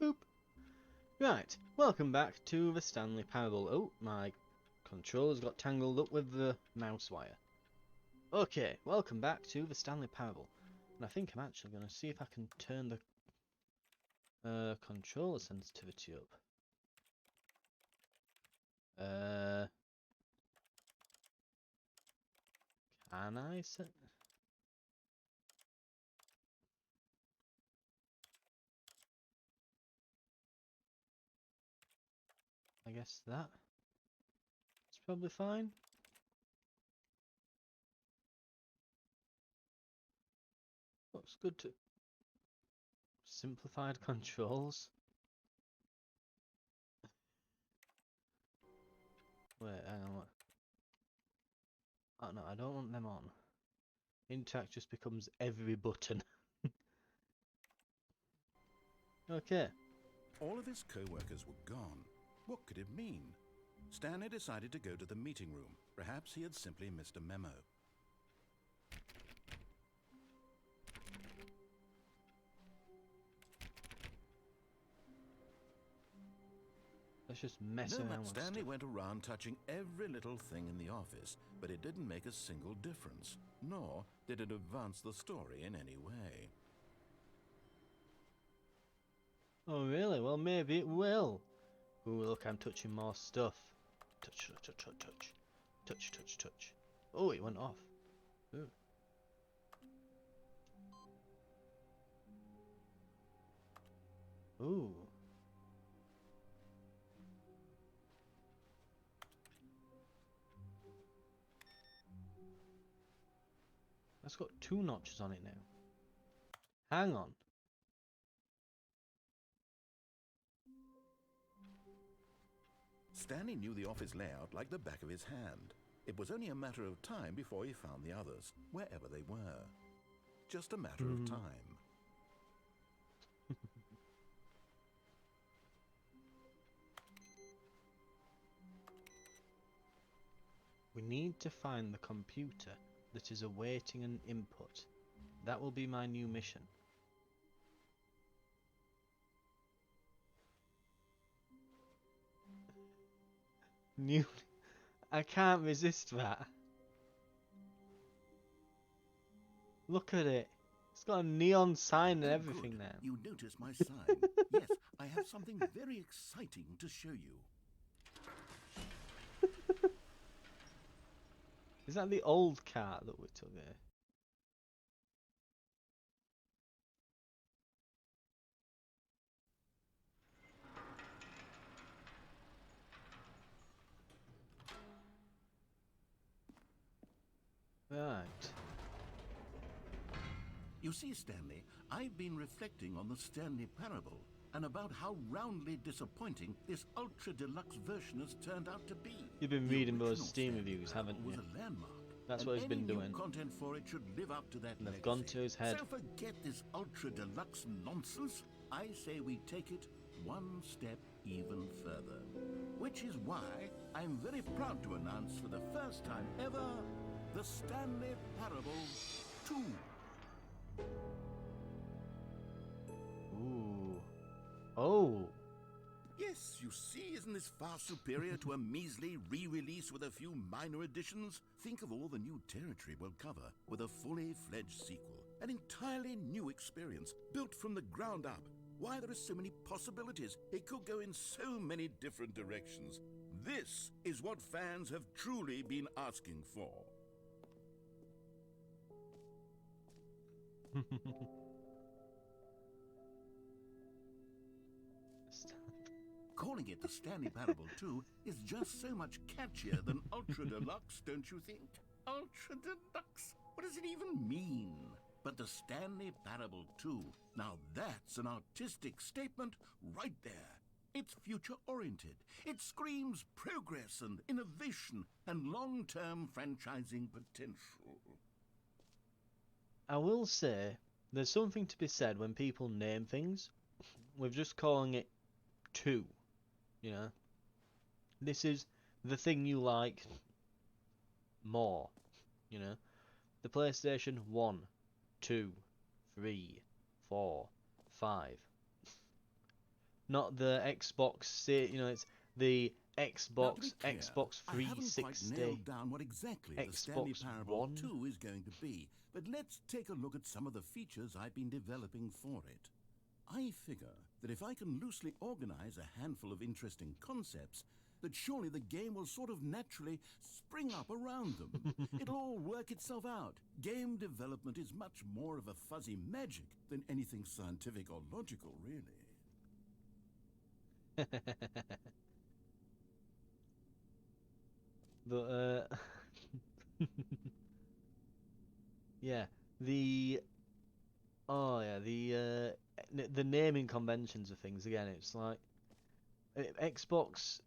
Boop. Right, welcome back to the Stanley Parable. Oh, my controller's got tangled up with the mouse wire. Okay, welcome back to the Stanley Parable. And I think I'm actually going to see if I can turn the controller sensitivity up. Can I set... I guess that. It's probably fine. Looks good to... Simplified controls. Wait, hang on. Oh no, I don't want them on. Interact just becomes every button. Okay. All of his co-workers were gone. What could it mean? Stanley decided to go to the meeting room. Perhaps he had simply missed a memo. Let's just mess around with Stanley stuff. went around touching every little thing in the office, but it didn't make a single difference, nor did it advance the story in any way. Oh really? Well maybe it will. Ooh, look, I'm touching more stuff. Touch, touch, touch, touch. Touch, touch, touch. Oh, it went off. Ooh. Ooh. That's got 2 notches on it now. Hang on. Stanley knew the office layout like the back of his hand. It was only a matter of time before he found the others, wherever they were. Just a matter of time. We need to find the computer that is awaiting an input. That will be my new mission. New... I can't resist that. Look at it. It's got a neon sign and everything Good. now. You notice my sign. Yes, I have something very exciting to show you. Is that the old cart that we took there? Right. You see, Stanley, I've been reflecting on the Stanley Parable and about how roundly disappointing this ultra deluxe version has turned out to be. You've been The reading those original Steam Stanley reviews, Parable haven't was you? a landmark. That's And what he's been any new doing. content for it should live up to that And they've legacy. gone to his head. So forget this ultra deluxe nonsense. I say we take it one step even further. Which is why I'm very proud to announce for the first time ever the Stanley Parable 2. Ooh. Oh. Yes, you see, isn't this far superior to a measly re-release with a few minor additions? Think of all the new territory we'll cover with a fully fledged sequel. An entirely new experience, built from the ground up. Why, there are so many possibilities. It could go in so many different directions. This is what fans have truly been asking for. Calling it the Stanley Parable 2 is just so much catchier than Ultra Deluxe, don't you think? Ultra Deluxe? What does it even mean? But the Stanley Parable 2, now that's an artistic statement right there. It's future-oriented. It screams progress and innovation and long-term franchising potential. I will say, there's something to be said when people name things. We're just calling it 2. You know? This is the thing you like more. You know? The PlayStation 1, 2, 3, 4, 5. not the Xbox. It's the Now, to be Xbox, clear, Xbox I haven't quite 360, nailed down what exactly the Stanley Xbox Parable One. 2 is going to be, but let's take a look at some of the features I've been developing for it. I figure that if I can loosely organize a handful of interesting concepts, that surely the game will sort of naturally spring up around them. It'll all work itself out. Game development is much more of a fuzzy magic than anything scientific or logical, really. But yeah, the the naming conventions of things again. It's like Xbox,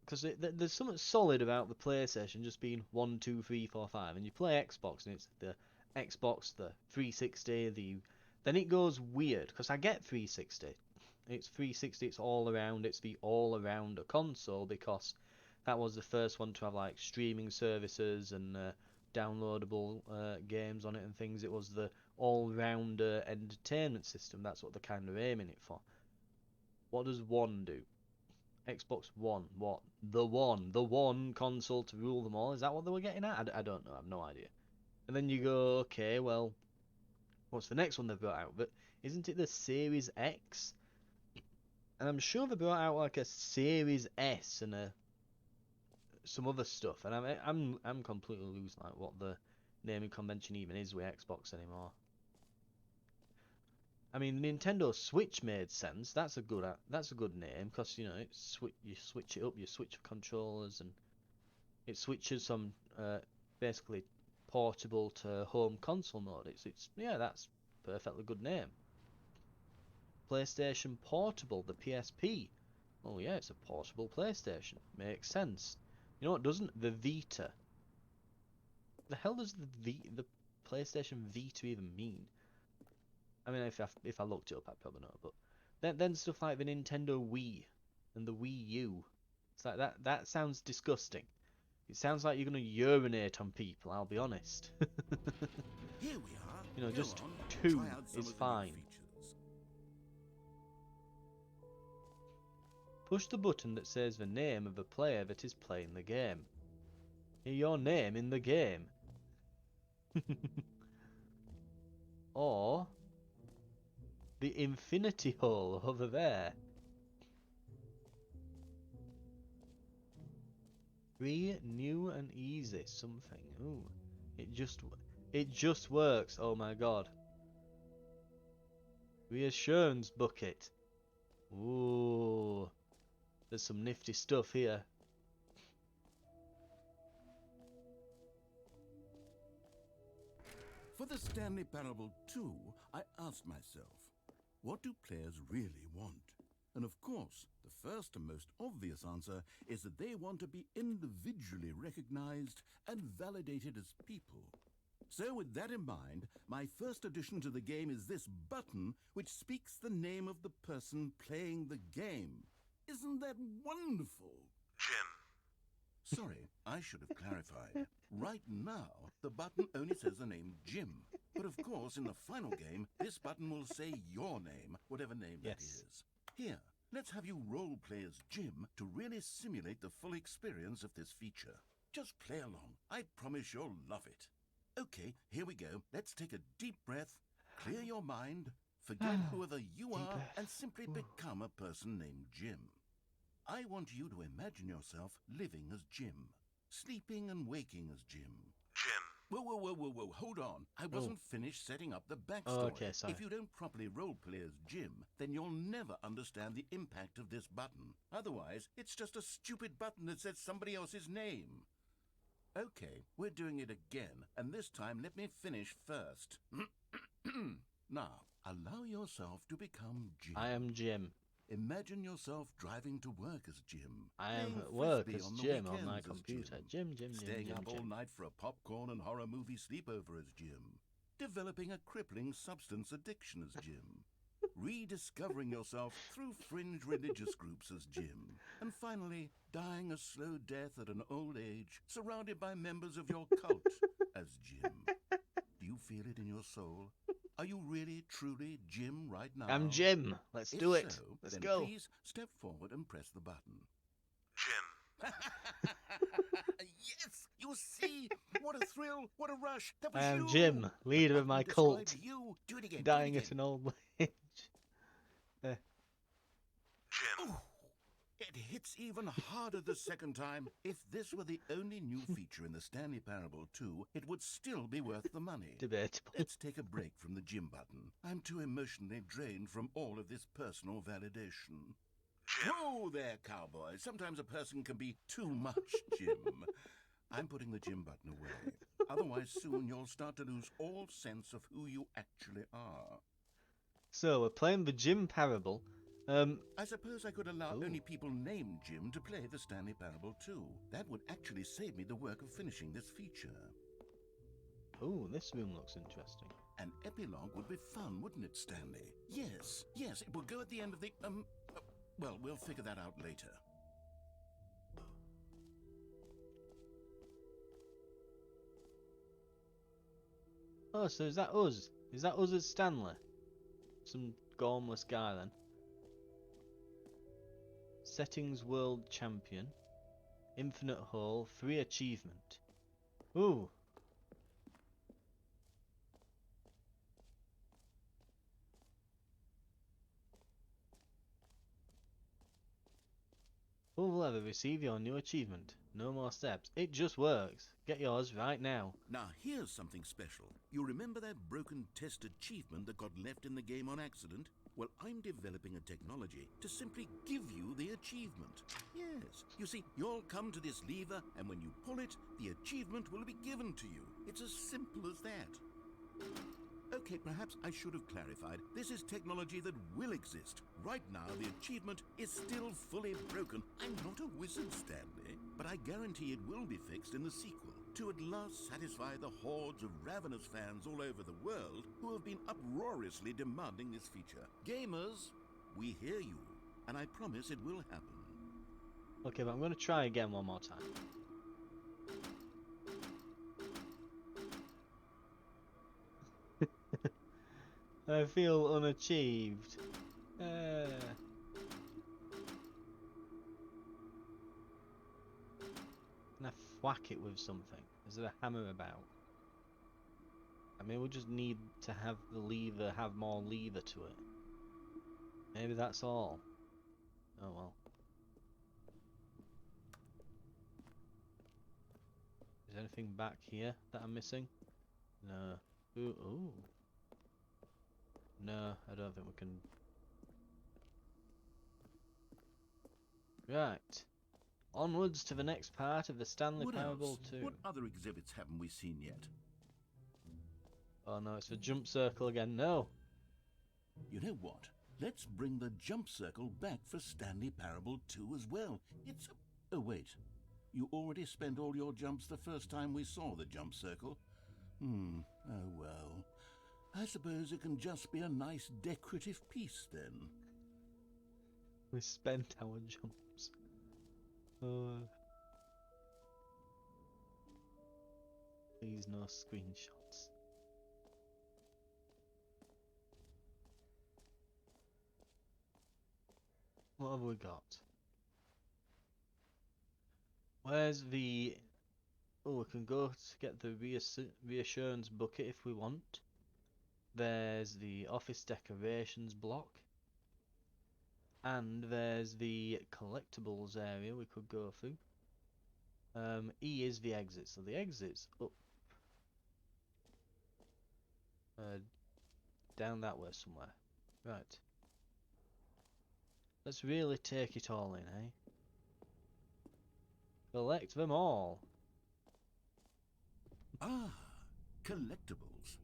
because there's something solid about the PlayStation just being 1, 2, 3, 4, 5, and you play Xbox and it's the Xbox, the 360, then it goes weird because I get 360. It's 360. It's all around. It's the all-arounder console because that was the first one to have like streaming services and downloadable games on it and things. It was the all-rounder entertainment system. That's what they're kind of aiming it for. What does One do? Xbox One. What? The one console to rule them all. Is that what they were getting at? I don't know. I have no idea. And then you go, okay, well, what's the next one they've brought out? But isn't it the Series X? And I'm sure they brought out like a Series S and some other stuff. And I'm completely losing like what the naming convention even is with Xbox anymore. I mean, Nintendo Switch made sense. That's a good name because you switch it up, you switch controllers, and it switches from basically portable to home console mode. That's a perfectly good name. PlayStation Portable, the PSP. Oh yeah, it's a portable PlayStation. Makes sense. You know what doesn't? The Vita. The hell does the PlayStation Vita even mean? I mean, if I looked it up, I'd probably know. But then stuff like the Nintendo Wii and the Wii U. It's like that sounds disgusting. It sounds like you're gonna urinate on people. I'll be honest. Here we are. Go Just on, two try out some is of the new fine. features. Push the button that says the name of the player that is playing the game. Hear your name in the game. Or the infinity hole over there. Free, new and easy something. Ooh. It just works. Oh my god. Reassurance bucket. Ooh. There's some nifty stuff here. For the Stanley Parable 2, I asked myself, what do players really want? And of course, the first and most obvious answer is that they want to be individually recognized and validated as people. So with that in mind, my first addition to the game is this button which speaks the name of the person playing the game. Isn't that wonderful? Jim. Sorry, I should have clarified. Right now, the button only says the name Jim. But of course, in the final game, this button will say your name, whatever name that Yes. is. Here, let's have you role-play as Jim to really simulate the full experience of this feature. Just play along. I promise you'll love it. Okay, here we go. Let's take a deep breath, clear your mind, forget whoever you are, breath. and simply become a person named Jim. I want you to imagine yourself living as Jim, sleeping and waking as Jim. Jim. Whoa, hold on. I wasn't finished setting up the backstory. Okay, sorry. If you don't properly roleplay as Jim, then you'll never understand the impact of this button. Otherwise, it's just a stupid button that says somebody else's name. Okay, we're doing it again, and this time let me finish first. Now, allow yourself to become Jim. I am Jim. Imagine yourself driving to work as Jim. I am playing at work frisbee as on the Jim on weekends my as computer. Jim. Jim. Staying up all night for a popcorn and horror movie sleepover as Jim. Developing a crippling substance addiction as Jim. Rediscovering yourself through fringe religious groups as Jim. And finally, dying a slow death at an old age, surrounded by members of your cult as Jim. Do you feel it in your soul? Are you really, truly Jim right now? I'm Jim. Let's If do it. so, Let's then go. please step forward and press the button. Jim. Yes! You see? What a thrill! What a rush! That was I am you! Jim, leader of But my nothing cult, described you. Do it again. dying do it at again. an old age. Jim. Ooh, it hits even harder the second time. If this were the only new feature in the Stanley Parable 2, it would still be worth the money. Debatable. Let's take a break from the Jim button. I'm too emotionally drained from all of this personal validation. Jim. Whoa there, cowboy. Sometimes a person can be too much Jim. I'm putting the Jim button away. Otherwise, soon you'll start to lose all sense of who you actually are. So we're playing the Jim Parable. I suppose I could allow Ooh. only people named Jim to play the Stanley Parable 2. That would actually save me the work of finishing this feature. Oh, this room looks interesting. An epilogue would be fun, wouldn't it, Stanley? Yes, it will go at the end of the, well, we'll figure that out later. Oh, so is that us? Is that us as Stanley? Some gormless guy then. Settings World Champion. Infinite Hole, 3 achievement. Ooh. Pull the lever, receive your new achievement. No more steps. It just works. Get yours right now. Now, here's something special. You remember that broken test achievement that got left in the game on accident? Well, I'm developing a technology to simply give you the achievement. Yes, you see, you'll come to this lever, and when you pull it, the achievement will be given to you. It's as simple as that. Okay, perhaps I should have clarified. This is technology that will exist. Right now, the achievement is still fully broken. I'm not a wizard, Stanley, but I guarantee it will be fixed in the sequel to at last satisfy the hordes of ravenous fans all over the world who have been uproariously demanding this feature. Gamers, we hear you, and I promise it will happen. Okay, but I'm going to try again one more time. I feel unachieved. Can I whack it with something? Is there a hammer about? I mean, we just need to have the lever have more lever to it. Maybe that's all. Oh well. Is there anything back here that I'm missing? No. Ooh. No, I don't think we can. Right. Onwards to the next part of the Stanley What Parable else? 2. What other exhibits haven't we seen yet? Oh no, it's a jump circle again. No. You know what? Let's bring the jump circle back for Stanley Parable 2 as well. It's a... Oh, wait. You already spent all your jumps the first time we saw the jump circle? Oh well. I suppose it can just be a nice decorative piece then. We spent our jumps. Please no screenshots. What have we got? Where's the... Oh, we can go to get the reassurance bucket if we want. There's the office decorations block. And there's the collectibles area we could go through. E is the exit, so the exit's up. Down that way somewhere. Right. Let's really take it all in, eh? Collect them all. Ah, collectibles.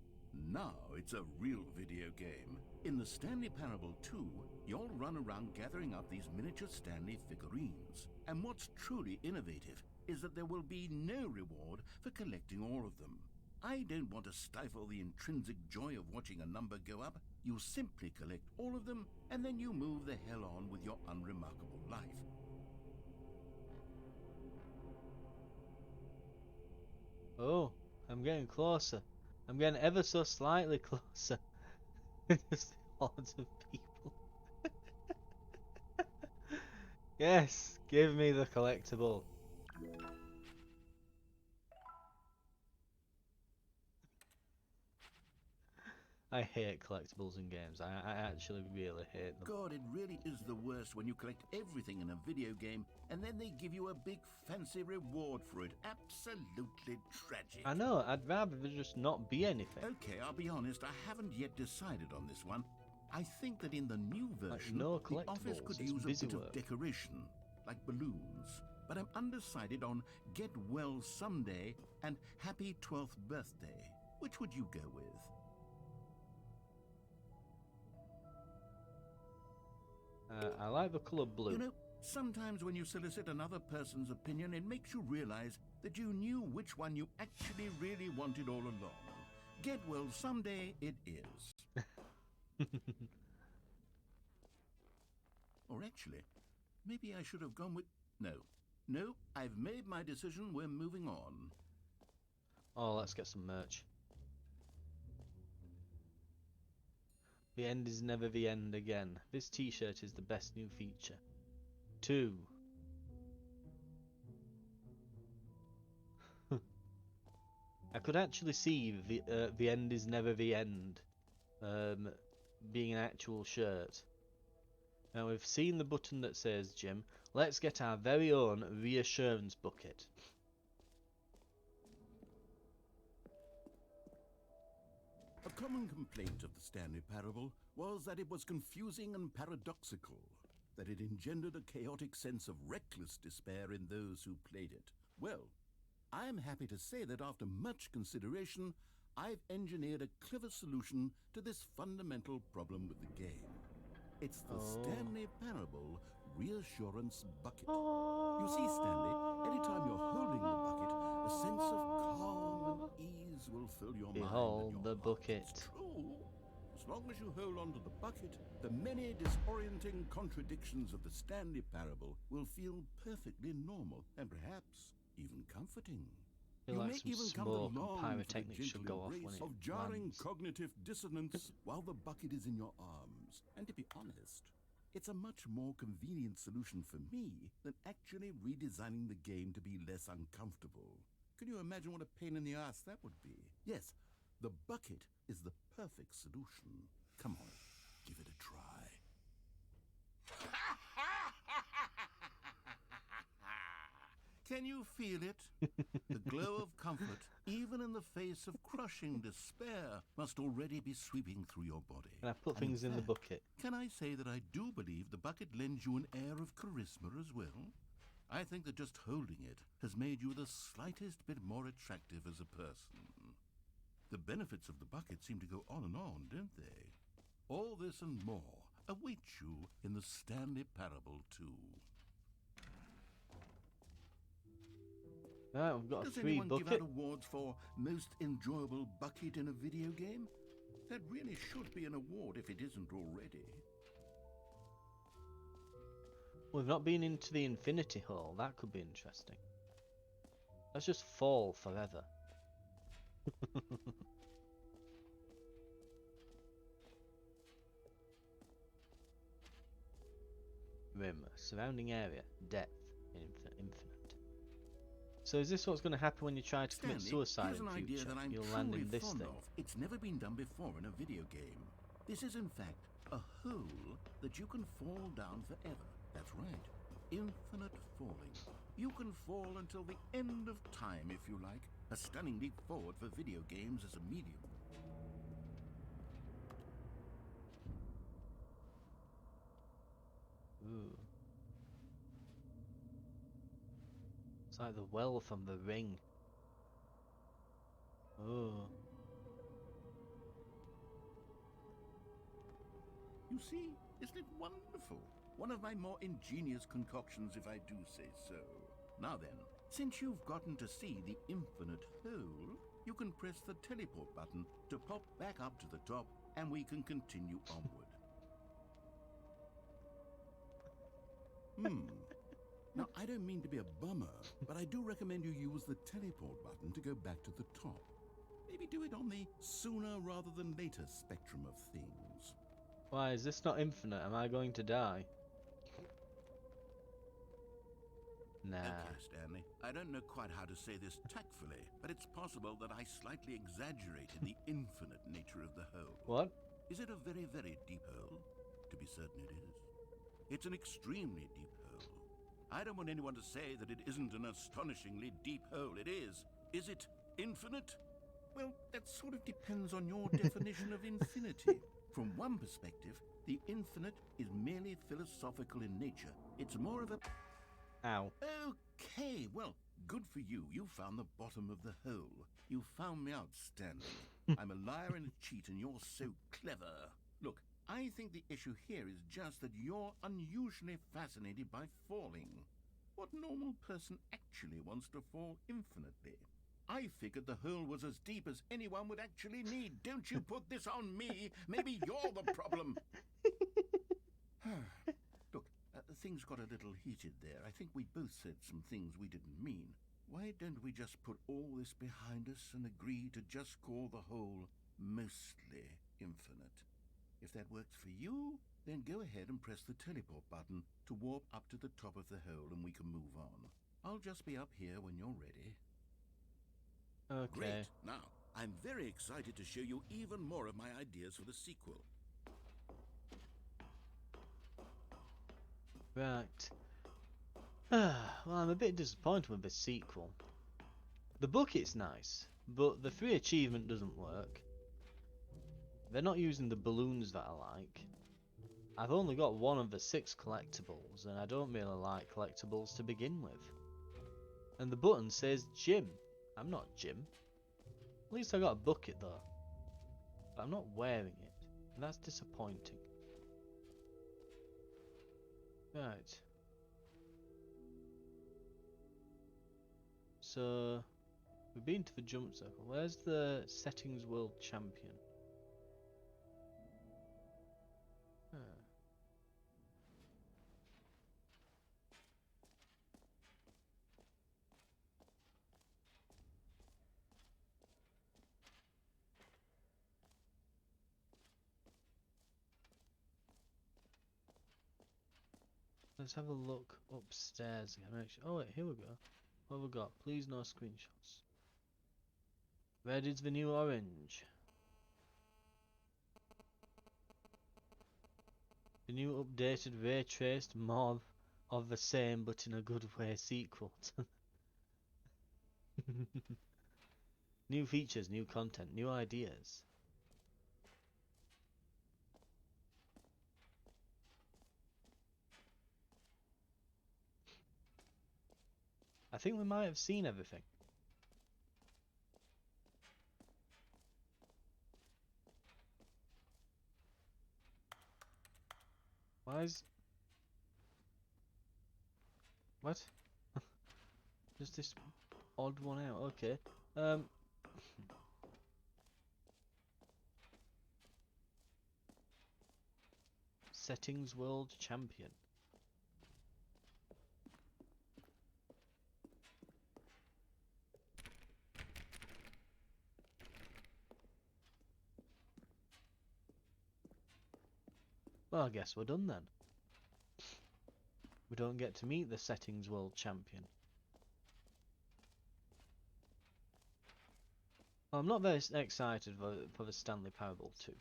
Now it's a real video game. In the Stanley Parable 2, you'll run around gathering up these miniature Stanley figurines. And what's truly innovative is that there will be no reward for collecting all of them. I don't want to stifle the intrinsic joy of watching a number go up. You simply collect all of them, and then you move the hell on with your unremarkable life. Oh, I'm getting closer. I'm getting ever so slightly closer. Just hordes of people. Yes, give me the collectible. I hate collectibles in games. I actually really hate them. God, it really is the worst when you collect everything in a video game and then they give you a big fancy reward for it. Absolutely tragic. I know, I'd rather there just not be anything. Okay, I'll be honest, I haven't yet decided on this one. I think that in the new version, no the office collectibles, could it's use a busy bit work. of decoration, like balloons. But I'm undecided on Get Well Someday and Happy 12th Birthday. Which would you go with? I like the colour blue. You know, sometimes when you solicit another person's opinion, it makes you realize that you knew which one you actually really wanted all along. Get Well Someday it is. Or actually, maybe I should have gone with... No, I've made my decision. We're moving on. Oh, let's get some merch. The end is never the end again. This t-shirt is the best new feature. 2. I could actually see the end is never the end being an actual shirt. Now we've seen the button that says, Jim, let's get our very own reassurance bucket. A common complaint of the Stanley Parable was that it was confusing and paradoxical, that it engendered a chaotic sense of reckless despair in those who played it. Well, I am happy to say that after much consideration, I've engineered a clever solution to this fundamental problem with the game. It's the Stanley Parable Reassurance Bucket. You see, Stanley, anytime you're holding the bucket, a sense of calm and ease will fill your mind. Behold and the your heart. bucket. It's true. As long as you hold on to the bucket, the many disorienting contradictions of the Stanley Parable will feel perfectly normal and perhaps even comforting. I feel You like may some even come to smoke and long for the pyrotechnics should gentle go off when embrace it of jarring lands. cognitive dissonance while the bucket is in your arms. And to be honest, it's a much more convenient solution for me than actually redesigning the game to be less uncomfortable. Can you imagine what a pain in the ass that would be? Yes, the bucket is the perfect solution. Come on, give it a try. Can you feel it? The glow of comfort, even in the face of crushing despair, must already be sweeping through your body. Can I put And things in the fact, bucket? Can I say that I do believe the bucket lends you an air of charisma as well? I think that just holding it has made you the slightest bit more attractive as a person. The benefits of the bucket seem to go on, don't they? All this and more await you in the Stanley Parable 2. Right, we've got a Does free anyone give bucket. out awards for most enjoyable bucket in a video game? That really should be an award if it isn't already. We've not been into the infinity hole. That could be interesting. Let's just fall forever. Rim, surrounding area, depth, infinite. So is this what's going to happen when you try to commit Stanley, suicide here's in an idea future? that I'm You'll land truly in this fond thing. of. It's never been done before in a video game. This is in fact a hole that you can fall down forever. That's right. Infinite falling. You can fall until the end of time if you like. A stunning leap forward for video games as a medium. Ooh. It's like the well from the ring. Oh. You see, isn't it wonderful? One of my more ingenious concoctions, if I do say so. Now then, since you've gotten to see the infinite hole, you can press the teleport button to pop back up to the top, and we can continue onward. Now, I don't mean to be a bummer, but I do recommend you use the teleport button to go back to the top. Maybe do it on the sooner rather than later spectrum of things. Why, is this not infinite? Am I going to die? Nah. Okay, Stanley. I don't know quite how to say this tactfully, but it's possible that I slightly exaggerated the infinite nature of the hole. What? Is it a very, very deep hole? To be certain it is. It's an extremely deep hole. I don't want anyone to say that it isn't an astonishingly deep hole. It is. Is it infinite? Well, that sort of depends on your definition of infinity. From one perspective, the infinite is merely philosophical in nature. It's more of a... Ow. Okay, well, good for you. You found the bottom of the hole. You found me out, Stanley. I'm a liar and a cheat, and you're so clever. Look, I think the issue here is just that you're unusually fascinated by falling. What normal person actually wants to fall infinitely? I figured the hole was as deep as anyone would actually need. Don't you put this on me. Maybe you're the problem. Look, things got a little heated there. I think we both said some things we didn't mean. Why don't we just put all this behind us and agree to just call the hole mostly infinite? If that works for you, then go ahead and press the teleport button to warp up to the top of the hole and we can move on. I'll just be up here when you're ready. Okay. Great. Now, I'm very excited to show you even more of my ideas for the sequel. Right. Well, I'm a bit disappointed with the sequel. The book is nice, but the free achievement doesn't work. They're not using the balloons that I like. I've only got one of the 6 collectibles, and I don't really like collectibles to begin with. And the button says Jim. I'm not Jim. At least I got a bucket though. But I'm not wearing it, and that's disappointing. Right. So, we've been to the jump circle. Where's the settings world champion? Huh. Let's have a look upstairs again. Oh wait, here we go. What have we got? Please no screenshots. Red is the new orange. The new updated ray traced more of the same but in a good way sequel. New features, new content, new ideas. I think we might have seen everything. Why is... What? Just this odd one out, okay. Settings world champion. Well, I guess we're done then. We don't get to meet the settings world champion. Well, I'm not very excited for the Stanley Parable 2.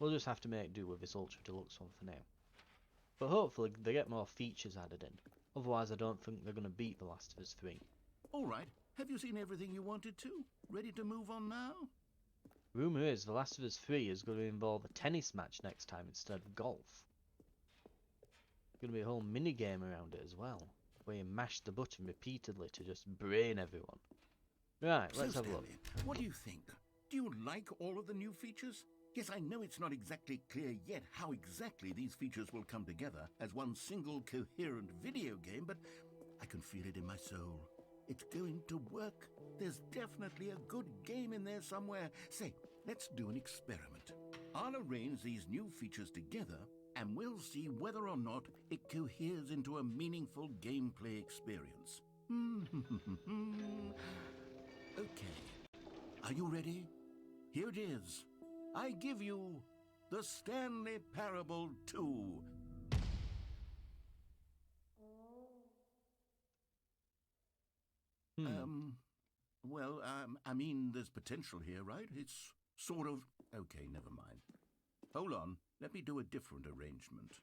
We'll just have to make do with this Ultra Deluxe one for now. But hopefully they get more features added in. Otherwise I don't think they're going to beat The Last of Us 3. All right. Have you seen everything you wanted to? Ready to move on now? Rumour is The Last of Us 3 is going to involve a tennis match next time instead of golf. Going to be a whole mini game around it as well, where you mash the button repeatedly to just brain everyone. Right, let's have a look. Stanley, what do you think? Do you like all of the new features? Yes, I know it's not exactly clear yet how exactly these features will come together as one single coherent video game, but I can feel it in my soul. It's going to work. There's definitely a good game in there somewhere. Say, let's do an experiment. I'll arrange these new features together, and we'll see whether or not it coheres into a meaningful gameplay experience. Okay. Are you ready? Here it is. I give you The Stanley Parable 2. I mean, there's potential here, right? It's sort of... Okay, never mind. Hold on, let me do a different arrangement.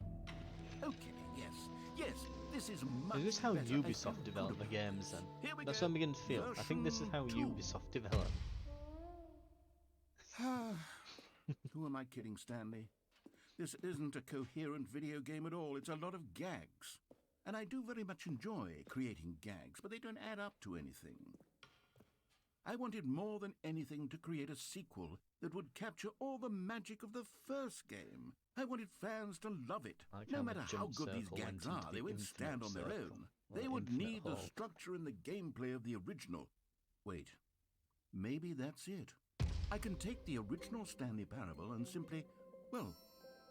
Okay, yes, this is much Is this how better. Ubisoft develop the games then? Here we That's go. what I'm beginning to feel. I think this is how Version 2. Ubisoft develop. Who am I kidding, Stanley? This isn't a coherent video game at all. It's a lot of gags. And I do very much enjoy creating gags, but they don't add up to anything. I wanted more than anything to create a sequel that would capture all the magic of the first game. I wanted fans to love it. No matter how good these gags are, they won't stand on their own. They would need the structure and the gameplay of the original. Wait, maybe that's it. I can take the original Stanley Parable and simply, well,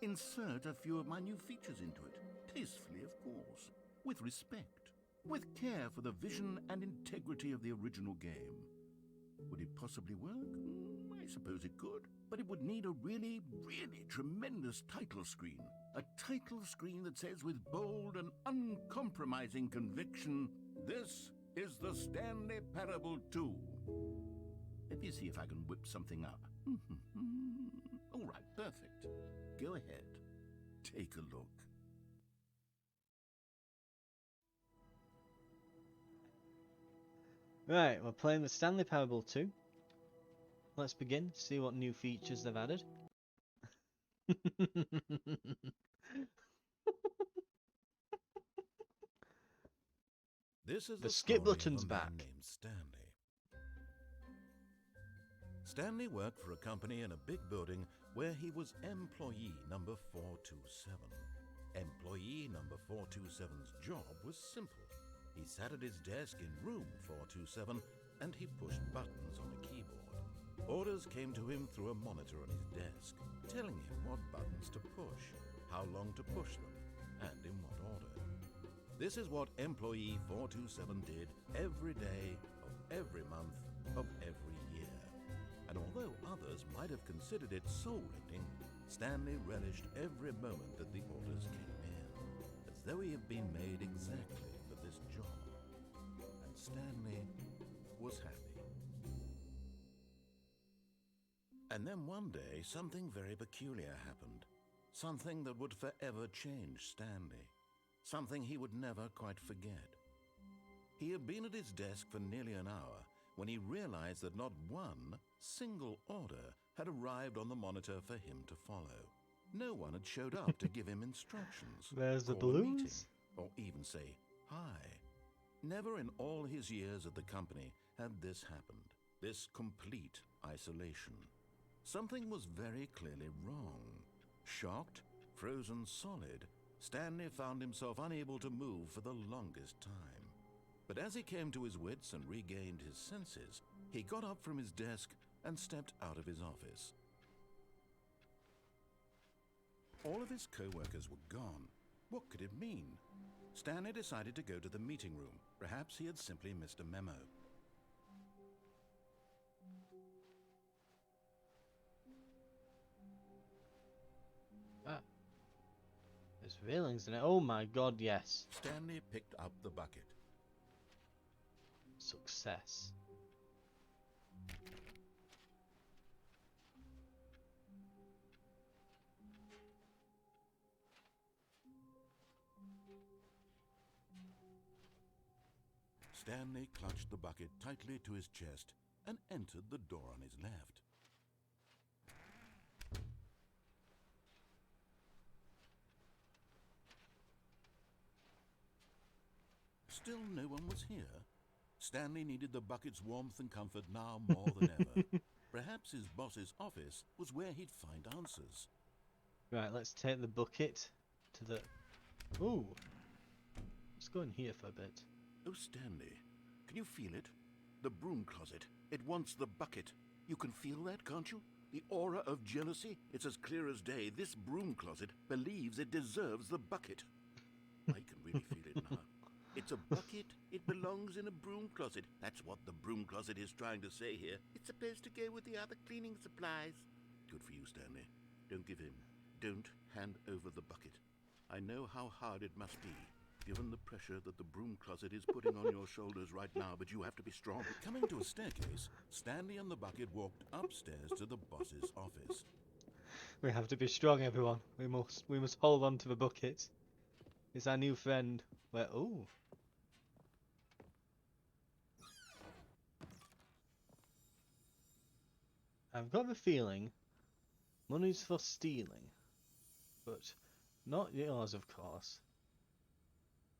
insert a few of my new features into it. Tastefully, of course. With respect. With care for the vision and integrity of the original game. Would it possibly work? I suppose it could. But it would need a really, really tremendous title screen. A title screen that says with bold and uncompromising conviction, "This is the Stanley Parable 2. Let me see if I can whip something up. All right, perfect. Go ahead. Take a look. Right, we're playing the Stanley Parable 2. Let's begin, see what new features they've added. This is The the skip story button's of a man back. named Stanley. Stanley worked for a company in a big building where he was employee number 427. Employee number 427's job was simple. He sat at his desk in room 427 and he pushed buttons on a keyboard. Orders came to him through a monitor on his desk, telling him what buttons to push, how long to push them, and in what order. This is what employee 427 did every day of every month of every year. And although others might have considered it soul-rending, Stanley relished every moment that the orders came in, as though he had been made exactly for this job. And Stanley was happy. And then one day, something very peculiar happened. Something that would forever change Stanley. Something he would never quite forget. He had been at his desk for nearly an hour when he realized that not one single order had arrived on the monitor for him to follow. No one had showed up to give him instructions, There's the call a meeting, balloons. or even say hi. Never in all his years at the company had this happened, this complete isolation. Something was very clearly wrong. Shocked, frozen solid, Stanley found himself unable to move for the longest time. But as he came to his wits and regained his senses, he got up from his desk and stepped out of his office. All of his co-workers were gone. What could it mean? Stanley decided to go to the meeting room. Perhaps he had simply missed a memo. There's railings in it. Oh my god, yes. Stanley picked up the bucket. Success. Stanley clutched the bucket tightly to his chest and entered the door on his left. Still no one was here. Stanley needed the bucket's warmth and comfort now more than ever. Perhaps his boss's office was where he'd find answers. Right, let's take the bucket to the... Ooh. Let's go in here for a bit. Oh, Stanley, can you feel it? The broom closet. It wants the bucket. You can feel that, can't you? The aura of jealousy? It's as clear as day. This broom closet believes it deserves the bucket. I can really feel it now. It's a bucket. It belongs in a broom closet. That's what the broom closet is trying to say here. It's supposed to go with the other cleaning supplies. Good for you, Stanley. Don't give in. Don't hand over the bucket. I know how hard it must be, given the pressure that the broom closet is putting on your shoulders right now, but you have to be strong. Coming to a staircase, Stanley and the bucket walked upstairs to the boss's office. We have to be strong, everyone. We must hold on to the bucket. It's our new friend. Where? Oh. I've got the feeling money's for stealing, but not yours, of course.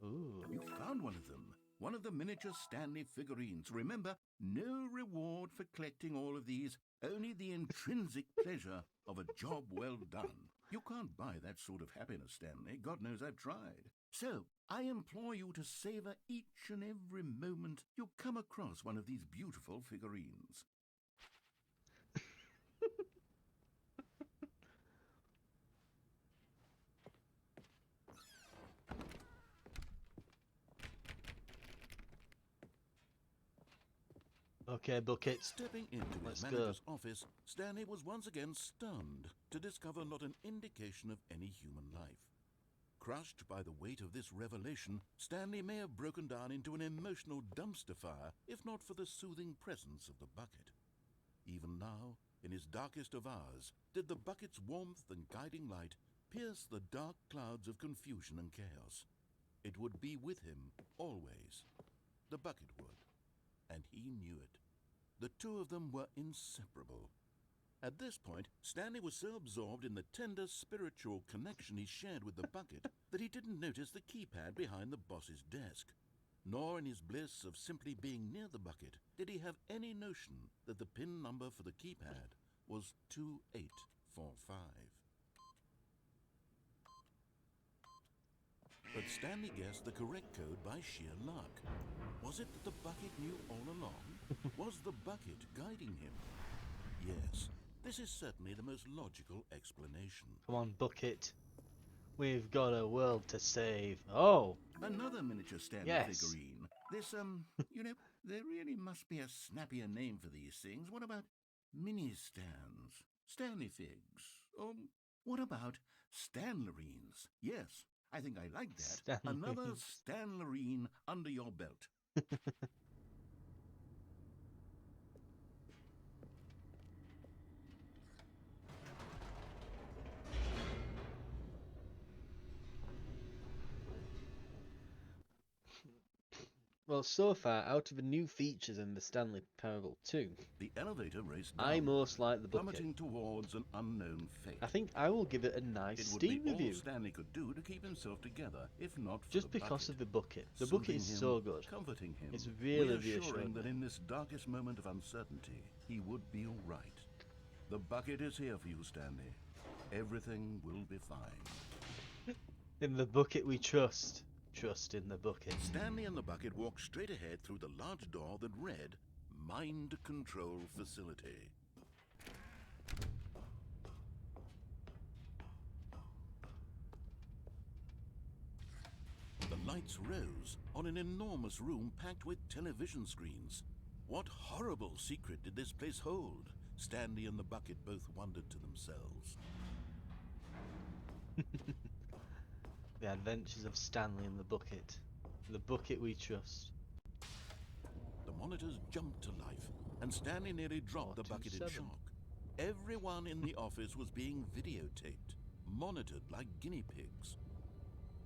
Ooh. You found one of them. One of the miniature Stanley figurines. Remember, no reward for collecting all of these, only the intrinsic pleasure of a job well done. You can't buy that sort of happiness, Stanley. God knows I've tried. So, I implore you to savor each and every moment you come across one of these beautiful figurines. Okay, bucket. Stepping into Let's his go. manager's office, Stanley was once again stunned to discover not an indication of any human life. Crushed by the weight of this revelation, Stanley may have broken down into an emotional dumpster fire if not for the soothing presence of the bucket. Even now, in his darkest of hours, did the bucket's warmth and guiding light pierce the dark clouds of confusion and chaos. It would be with him always. The bucket would, and he knew it. The two of them were inseparable. At this point, Stanley was so absorbed in the tender spiritual connection he shared with the bucket that he didn't notice the keypad behind the boss's desk. Nor in his bliss of simply being near the bucket did he have any notion that the PIN number for the keypad was 2845. But Stanley guessed the correct code by sheer luck. Was it that the bucket knew all along? Was the bucket guiding him? Yes, this is certainly the most logical explanation. Come on, bucket. We've got a world to save. Oh, Another miniature Stanley Yes. figurine. This, you know, there really must be a snappier name for these things. What about mini-stands? Stanley figs? Or what about Stanlerines? Yes, I think I like that. Another Stanlerines. Stanlerine under your belt. Well, so far, out of the new features in the Stanley Parable 2, The elevator raced down, I most like the bucket. plummeting towards an unknown fate. I think I will give it a nice It would Steam be review. all Stanley could do to keep himself together, if not for Just the because bucket. of the bucket. The bucket Soothing is him, so good. comforting him, It's really reassuring reassuring. that in this darkest moment of uncertainty, he would be all right. The bucket is here for you, Stanley. Everything will be fine. In the bucket we trust. Trust in the bucket. Stanley and the bucket walked straight ahead through the large door that read, Mind Control Facility. The lights rose on an enormous room packed with television screens. What horrible secret did this place hold? Stanley and the bucket both wondered to themselves. The Adventures of Stanley and the Bucket. The bucket we trust. The monitors jumped to life, and Stanley nearly dropped the bucket in 427. shock. Everyone in the office was being videotaped, monitored like guinea pigs.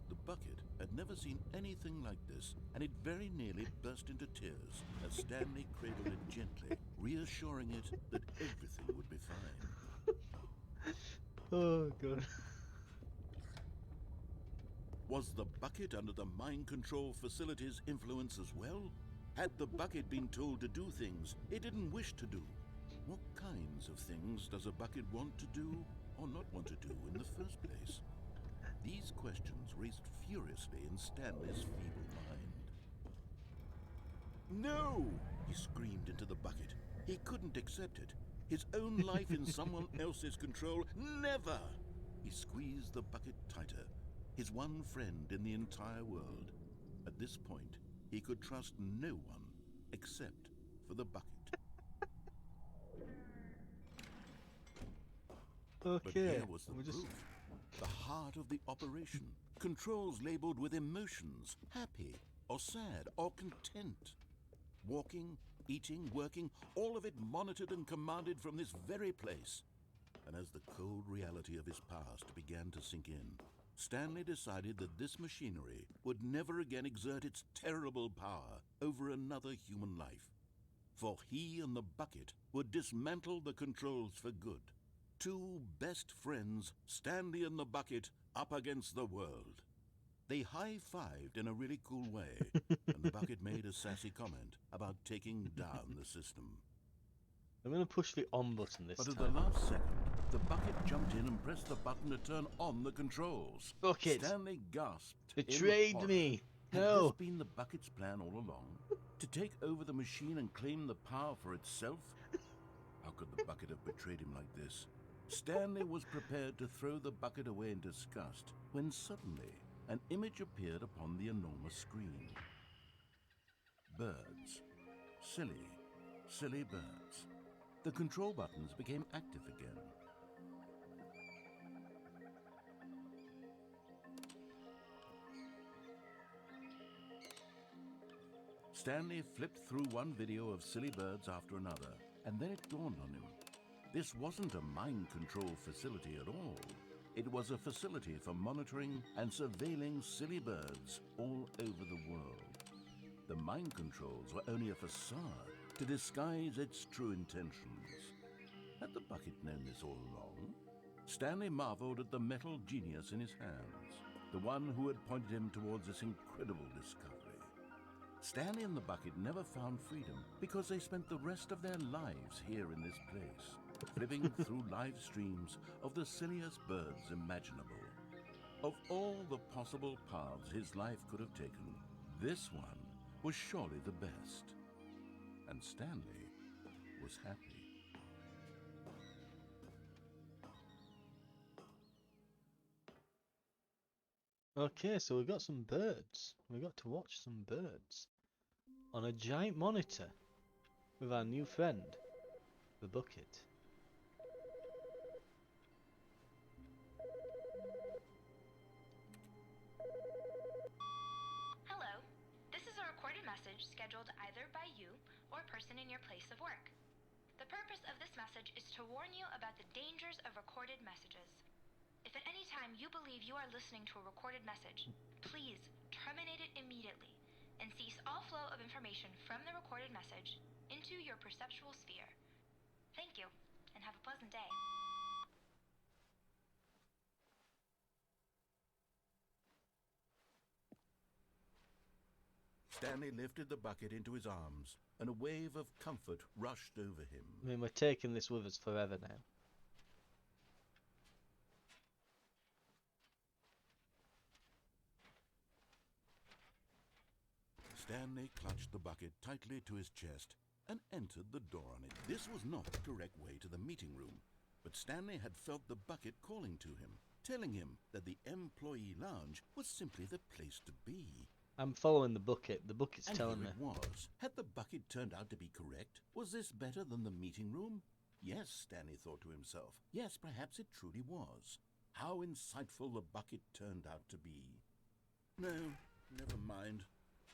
The bucket had never seen anything like this, and it very nearly burst into tears as Stanley cradled it gently, reassuring it that everything would be fine. Oh, God. Was the bucket under the mind control facility's influence as well? Had the bucket been told to do things it didn't wish to do? What kinds of things does a bucket want to do or not want to do in the first place? These questions raced furiously in Stanley's feeble mind. No! He screamed into the bucket. He couldn't accept it. His own life in someone else's control, never! He squeezed the bucket tighter. His one friend in the entire world. At this point, he could trust no one except for the bucket. But Okay. here was the We're just... proof. the heart of the operation. Controls labeled with emotions, happy or sad or content. Walking, eating, working, all of it monitored and commanded from this very place. And as the cold reality of his past began to sink in, Stanley decided that this machinery would never again exert its terrible power over another human life. For he and the bucket would dismantle the controls for good. Two best friends, Stanley and the bucket, up against the world. They high-fived in a really cool way, and the bucket made a sassy comment about taking down the system. I'm going to push the on button this But at time. the last second, the bucket jumped in and pressed the button to turn on the controls. Bucket! Stanley gasped. Betrayed in me! Had No! this been the bucket's plan all along? To take over the machine and claim the power for itself? How could the bucket have betrayed him like this? Stanley was prepared to throw the bucket away in disgust when suddenly an image appeared upon the enormous screen. Birds. Silly, silly birds. The control buttons became active again. Stanley flipped through one video of silly birds after another, and then it dawned on him. This wasn't a mind control facility at all. It was a facility for monitoring and surveilling silly birds all over the world. The mind controls were only a facade to disguise its true intentions. Had the bucket known this all along? Stanley marveled at the metal genius in his hands, the one who had pointed him towards this incredible discovery. Stanley and the bucket never found freedom because they spent the rest of their lives here in this place, flipping through live streams of the silliest birds imaginable. Of all the possible paths his life could have taken, this one was surely the best. And Stanley was happy. Okay, so we got some birds. We got to watch some birds on a giant monitor with our new friend, the bucket. Hello. This is a recorded message scheduled either by you or a person in your place of work. The purpose of this message is to warn you about the dangers of recorded messages. If at any time you believe you are listening to a recorded message, please terminate it immediately and cease all flow of information from the recorded message into your perceptual sphere. Thank you, and have a pleasant day. Stanley lifted the bucket into his arms, and a wave of comfort rushed over him. I mean, we're taking this with us forever now. Stanley clutched the bucket tightly to his chest and entered the door on it. This was not the correct way to the meeting room, but Stanley had felt the bucket calling to him, telling him that the employee lounge was simply the place to be. I'm following the bucket. The bucket's And telling here me. it was. Had the bucket turned out to be correct? Was this better than the meeting room? Yes, Stanley thought to himself. Yes, perhaps it truly was. How insightful the bucket turned out to be. No, never mind.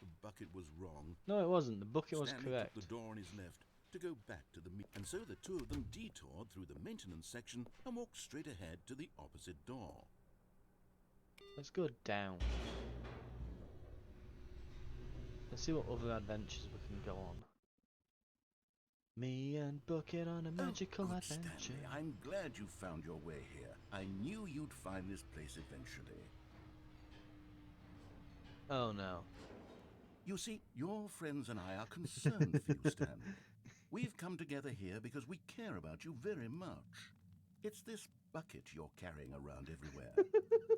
The bucket was wrong. No, it wasn't. The bucket was Stanley correct. took the door on his left to go back to the meet, and so the two of them detoured through the maintenance section and walked straight ahead to the opposite door. Let's go down. Let's see what other adventures we can go on. Me and Bucket on a magical good adventure. Stanley, I'm glad you found your way here. I knew you'd find this place eventually. Oh no. You see, your friends and I are concerned for you, Stanley. We've come together here because we care about you very much. It's this bucket you're carrying around everywhere.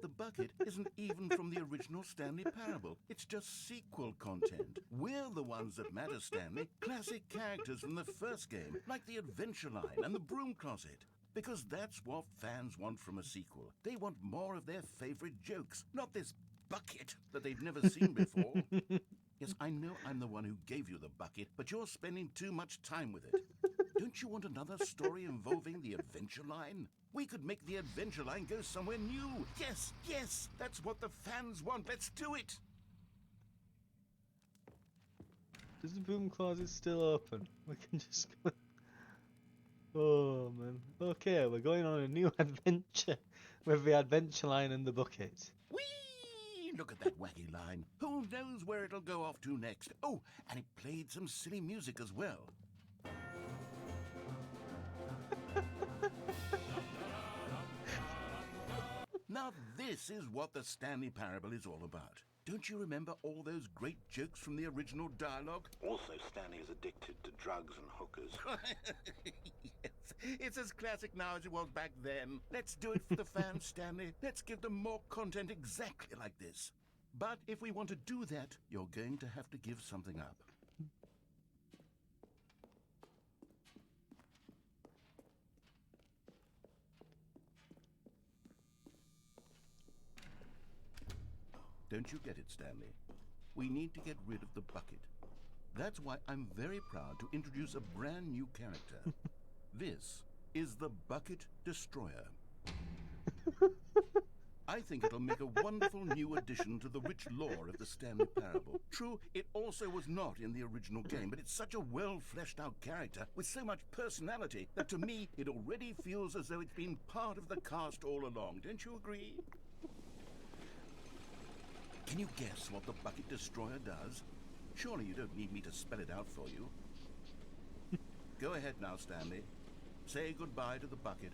The bucket isn't even from the original Stanley Parable. It's just sequel content. We're the ones that matter, Stanley. Classic characters from the first game, like the Adventure Line and the Broom Closet. Because that's what fans want from a sequel. They want more of their favorite jokes, not this bucket that they've never seen before. Yes, I know I'm the one who gave you the bucket, but you're spending too much time with it. Don't you want another story involving the Adventure Line? We could make the adventure line go somewhere new. Yes, yes, that's what the fans want. Let's do it. Is the boom closet still open? We can just go. Oh man. Okay, we're going on a new adventure with the adventure line and the bucket. Whee! Look at that wacky line. Who knows where it'll go off to next? Oh, and it played some silly music as well. Now this is what the Stanley Parable is all about. Don't you remember all those great jokes from the original dialogue? Also, Stanley is addicted to drugs and hookers. Yes, it's as classic now as it was back then. Let's do it for the fans, Stanley. Let's give them more content exactly like this. But if we want to do that, you're going to have to give something up. Don't you get it, Stanley? We need to get rid of the bucket. That's why I'm very proud to introduce a brand new character. This is the Bucket Destroyer. I think it'll make a wonderful new addition to the rich lore of the Stanley Parable. True, it also was not in the original game, but it's such a well-fleshed-out character with so much personality that to me it already feels as though it's been part of the cast all along. Don't you agree? Can you guess what the Bucket Destroyer does? Surely you don't need me to spell it out for you. Go ahead now, Stanley. Say goodbye to the bucket,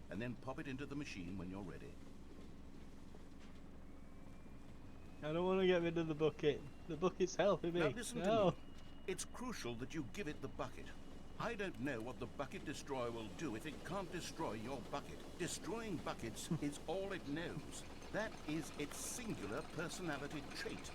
and then pop it into the machine when you're ready. I don't want to get rid of the bucket. The bucket's helping me. Now listen to No. me. It's crucial that you give it the bucket. I don't know what the Bucket Destroyer will do if it can't destroy your bucket. Destroying buckets is all it knows. That is its singular personality trait.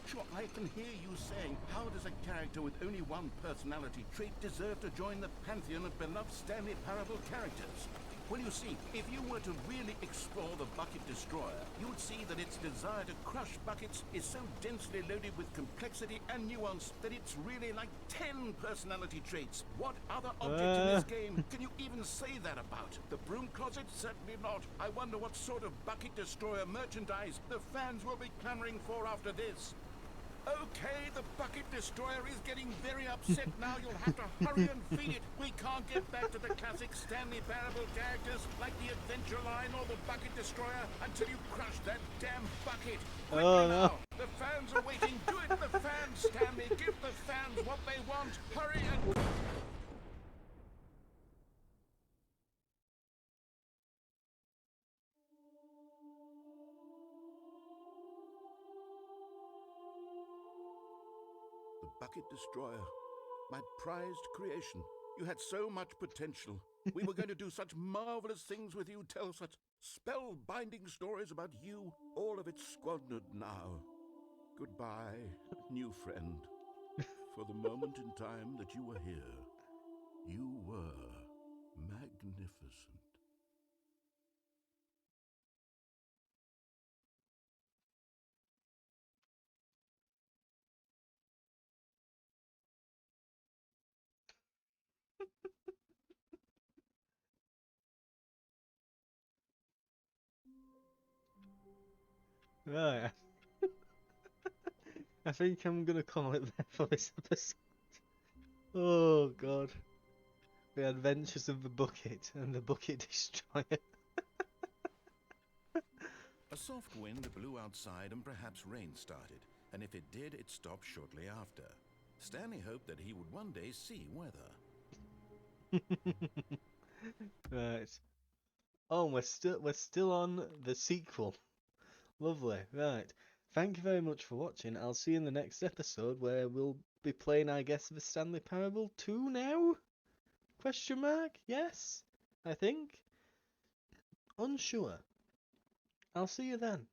Sure, I can hear you saying, how does a character with only one personality trait deserve to join the pantheon of beloved Stanley Parable characters? Well, you see, if you were to really explore the Bucket Destroyer, you would see that its desire to crush buckets is so densely loaded with complexity and nuance that it's really like 10 personality traits. What other object in this game can you even say that about? The broom closet? Certainly not. I wonder what sort of Bucket Destroyer merchandise the fans will be clamoring for after this. Okay, the Bucket Destroyer is getting very upset now. You'll have to hurry and feed it. We can't get back to the classic Stanley Parable characters like the Adventure Line or the Bucket Destroyer until you crush that damn bucket. Quickly Oh, no. now. The fans are waiting. Do it, the fans, Stanley. Give the fans what they want. Hurry and... The Bucket Destroyer, my prized creation. You had so much potential. We were going to do such marvelous things with you, tell such spellbinding stories about you. All of it squandered now. Goodbye, new friend. For the moment in time that you were here, you were magnificent. Right. I think I'm gonna call it there for this episode. Oh god. The Adventures of the Bucket and the Bucket Destroyer. A soft wind blew outside and perhaps rain started, and if it did, it stopped shortly after. Stanley hoped that he would one day see weather. Right. Oh, we're still on the sequel. Lovely. Right. Thank you very much for watching. I'll see you in the next episode where we'll be playing, I guess, the Stanley Parable 2 now? Question mark? Yes? I think? Unsure. I'll see you then.